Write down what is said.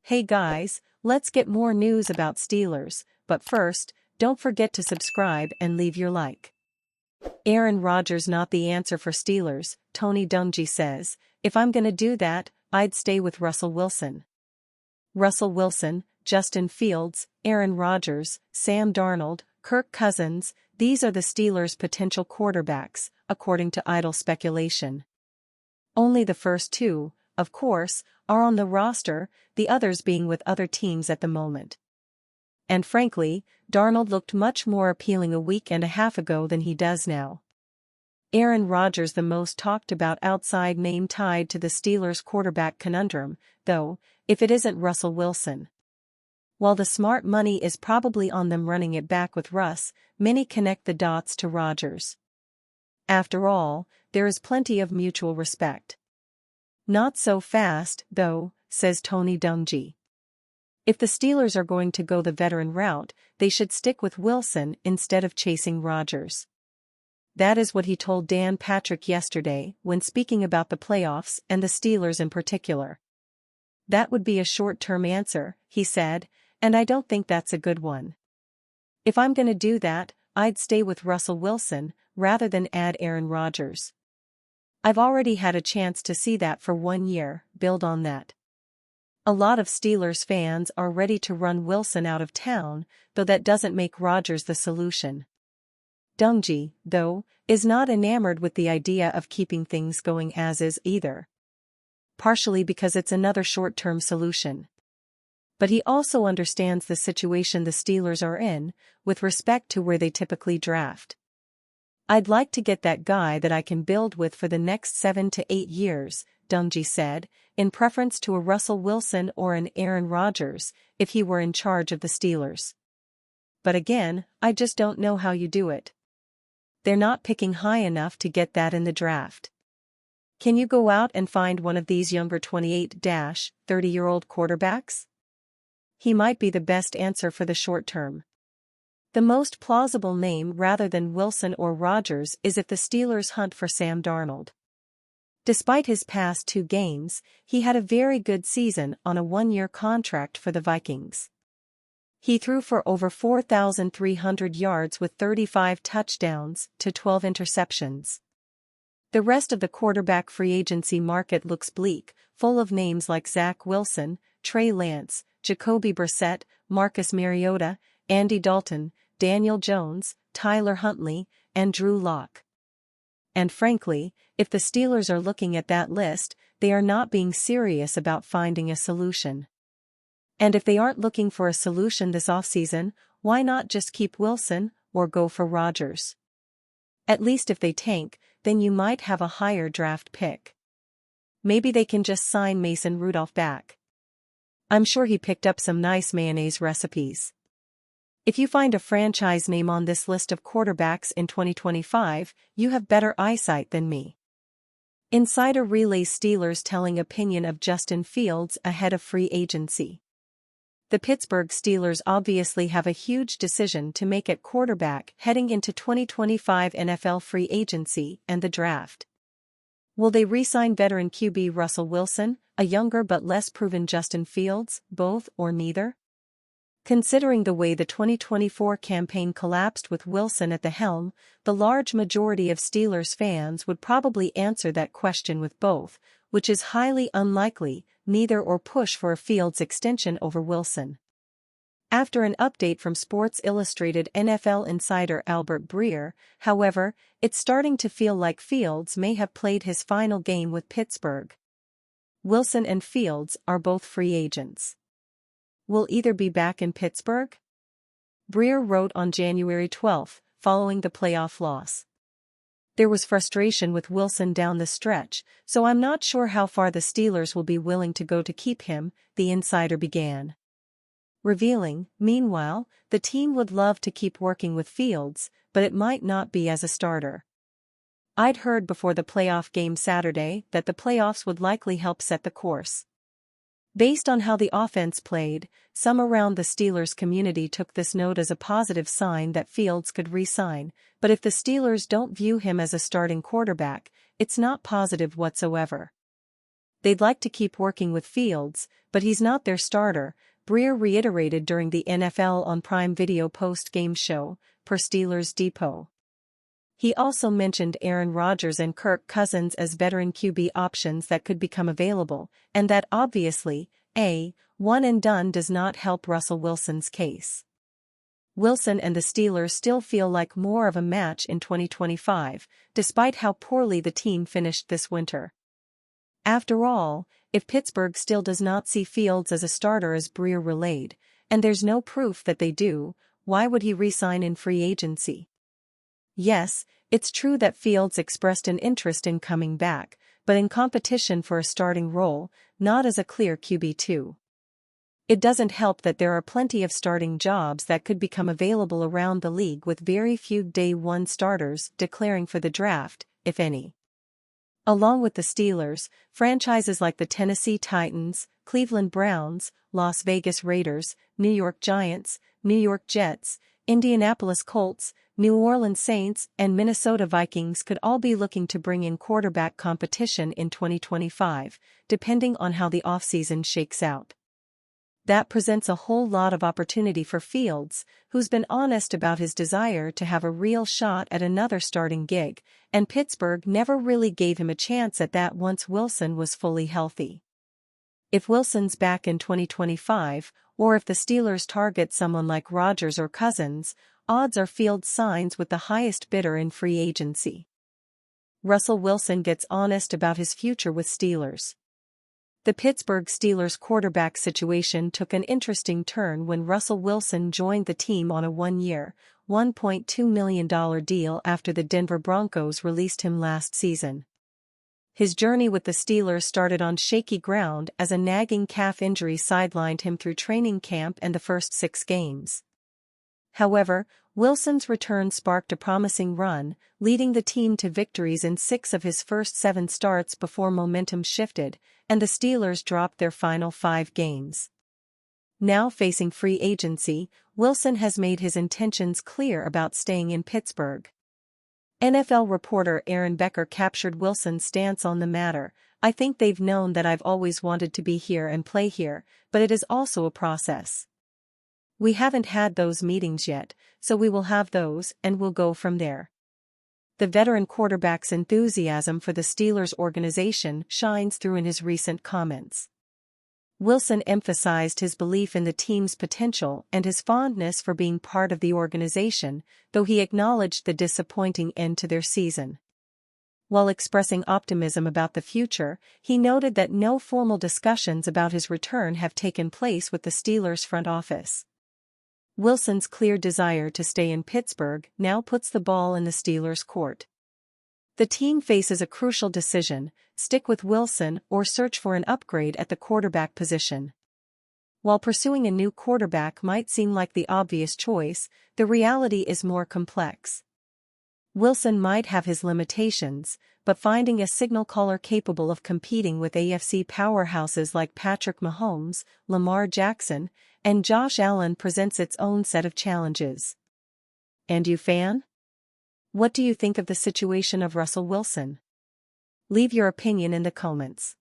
Hey guys, let's get more news about Steelers, but first, don't forget to subscribe and leave your like. Aaron Rodgers not the answer for Steelers, Tony Dungy says, if I'm gonna do that, I'd stay with Russell Wilson. Russell Wilson, Justin Fields, Aaron Rodgers, Sam Darnold, Kirk Cousins, these are the Steelers' potential quarterbacks, according to idle speculation. Only the first two, of course, are on the roster, the others being with other teams at the moment. And frankly, Darnold looked much more appealing a week and a half ago than he does now. Aaron Rodgers the most talked about outside name tied to the Steelers' quarterback conundrum, though, if it isn't Russell Wilson. While the smart money is probably on them running it back with Russ, many connect the dots to Rodgers. After all, there is plenty of mutual respect. Not so fast, though, says Tony Dungy. If the Steelers are going to go the veteran route, they should stick with Wilson instead of chasing Rodgers. That is what he told Dan Patrick yesterday when speaking about the playoffs and the Steelers in particular. That would be a short-term answer, he said, and I don't think that's a good one. If I'm gonna do that, I'd stay with Russell Wilson, rather than add Aaron Rodgers. I've already had a chance to see that for 1 year, build on that. A lot of Steelers fans are ready to run Wilson out of town, though that doesn't make Rodgers the solution. Dungy, though, is not enamored with the idea of keeping things going as is either. Partially because it's another short-term solution. But he also understands the situation the Steelers are in, with respect to where they typically draft. I'd like to get that guy that I can build with for the next 7 to 8 years, Dungy said, in preference to a Russell Wilson or an Aaron Rodgers, if he were in charge of the Steelers. But again, I just don't know how you do it. They're not picking high enough to get that in the draft. Can you go out and find one of these younger 28-30-year-old quarterbacks? He might be the best answer for the short term. The most plausible name rather than Wilson or Rodgers is if the Steelers hunt for Sam Darnold. Despite his past 2 games, he had a very good season on a 1-year contract for the Vikings. He threw for over 4,300 yards with 35 touchdowns to 12 interceptions. The rest of the quarterback free agency market looks bleak, full of names like Zach Wilson, Trey Lance, Jacoby Brissett, Marcus Mariota, Andy Dalton, Daniel Jones, Tyler Huntley, and Drew Lock. And frankly, if the Steelers are looking at that list, they are not being serious about finding a solution. And if they aren't looking for a solution this offseason, why not just keep Wilson, or go for Rodgers? At least if they tank, then you might have a higher draft pick. Maybe they can just sign Mason Rudolph back. I'm sure he picked up some nice mayonnaise recipes. If you find a franchise name on this list of quarterbacks in 2025, you have better eyesight than me. Insider relays Steelers telling opinion of Justin Fields ahead of free agency. The Pittsburgh Steelers obviously have a huge decision to make at quarterback heading into 2025 NFL free agency and the draft. Will they re-sign veteran QB Russell Wilson, a younger but less proven Justin Fields, both or neither? Considering the way the 2024 campaign collapsed with Wilson at the helm, the large majority of Steelers fans would probably answer that question with both, which is highly unlikely, neither or push for a Fields extension over Wilson. After an update from Sports Illustrated NFL insider Albert Breer, however, it's starting to feel like Fields may have played his final game with Pittsburgh. Wilson and Fields are both free agents. Will either be back in Pittsburgh? Breer wrote on January 12, following the playoff loss. There was frustration with Wilson down the stretch, so I'm not sure how far the Steelers will be willing to go to keep him, the insider began. Revealing, meanwhile, the team would love to keep working with Fields, but it might not be as a starter. I'd heard before the playoff game Saturday that the playoffs would likely help set the course. Based on how the offense played, some around the Steelers community took this note as a positive sign that Fields could re-sign, but if the Steelers don't view him as a starting quarterback, it's not positive whatsoever. They'd like to keep working with Fields, but he's not their starter, Breer reiterated during the NFL on Prime Video post-game show, per Steelers Depot. He also mentioned Aaron Rodgers and Kirk Cousins as veteran QB options that could become available, and that obviously, a one and done does not help Russell Wilson's case. Wilson and the Steelers still feel like more of a match in 2025, despite how poorly the team finished this winter. After all, if Pittsburgh still does not see Fields as a starter as Breer relayed, and there's no proof that they do, why would he re-sign in free agency? Yes, it's true that Fields expressed an interest in coming back, but in competition for a starting role, not as a clear QB2. It doesn't help that there are plenty of starting jobs that could become available around the league with very few day one starters declaring for the draft, if any. Along with the Steelers, franchises like the Tennessee Titans, Cleveland Browns, Las Vegas Raiders, New York Giants, New York Jets, Indianapolis Colts, New Orleans Saints, and Minnesota Vikings could all be looking to bring in quarterback competition in 2025, depending on how the offseason shakes out. That presents a whole lot of opportunity for Fields, who's been honest about his desire to have a real shot at another starting gig, and Pittsburgh never really gave him a chance at that once Wilson was fully healthy. If Wilson's back in 2025, or if the Steelers target someone like Rodgers or Cousins, odds are Fields signs with the highest bidder in free agency. Russell Wilson gets honest about his future with Steelers. The Pittsburgh Steelers quarterback situation took an interesting turn when Russell Wilson joined the team on a one-year, $1.2 million deal after the Denver Broncos released him last season. His journey with the Steelers started on shaky ground as a nagging calf injury sidelined him through training camp and the first 6 games. However, Wilson's return sparked a promising run, leading the team to victories in 6 of his first 7 starts before momentum shifted, and the Steelers dropped their final 5 games. Now facing free agency, Wilson has made his intentions clear about staying in Pittsburgh. NFL reporter Aaron Becker captured Wilson's stance on the matter. "I think they've known that I've always wanted to be here and play here, but it is also a process. We haven't had those meetings yet, so we will have those and we'll go from there." The veteran quarterback's enthusiasm for the Steelers organization shines through in his recent comments. Wilson emphasized his belief in the team's potential and his fondness for being part of the organization, though he acknowledged the disappointing end to their season. While expressing optimism about the future, he noted that no formal discussions about his return have taken place with the Steelers front office. Wilson's clear desire to stay in Pittsburgh now puts the ball in the Steelers' court. The team faces a crucial decision: stick with Wilson or search for an upgrade at the quarterback position. While pursuing a new quarterback might seem like the obvious choice, the reality is more complex. Wilson might have his limitations, but finding a signal caller capable of competing with AFC powerhouses like Patrick Mahomes, Lamar Jackson, and Josh Allen presents its own set of challenges. And you, fan? What do you think of the situation of Russell Wilson? Leave your opinion in the comments.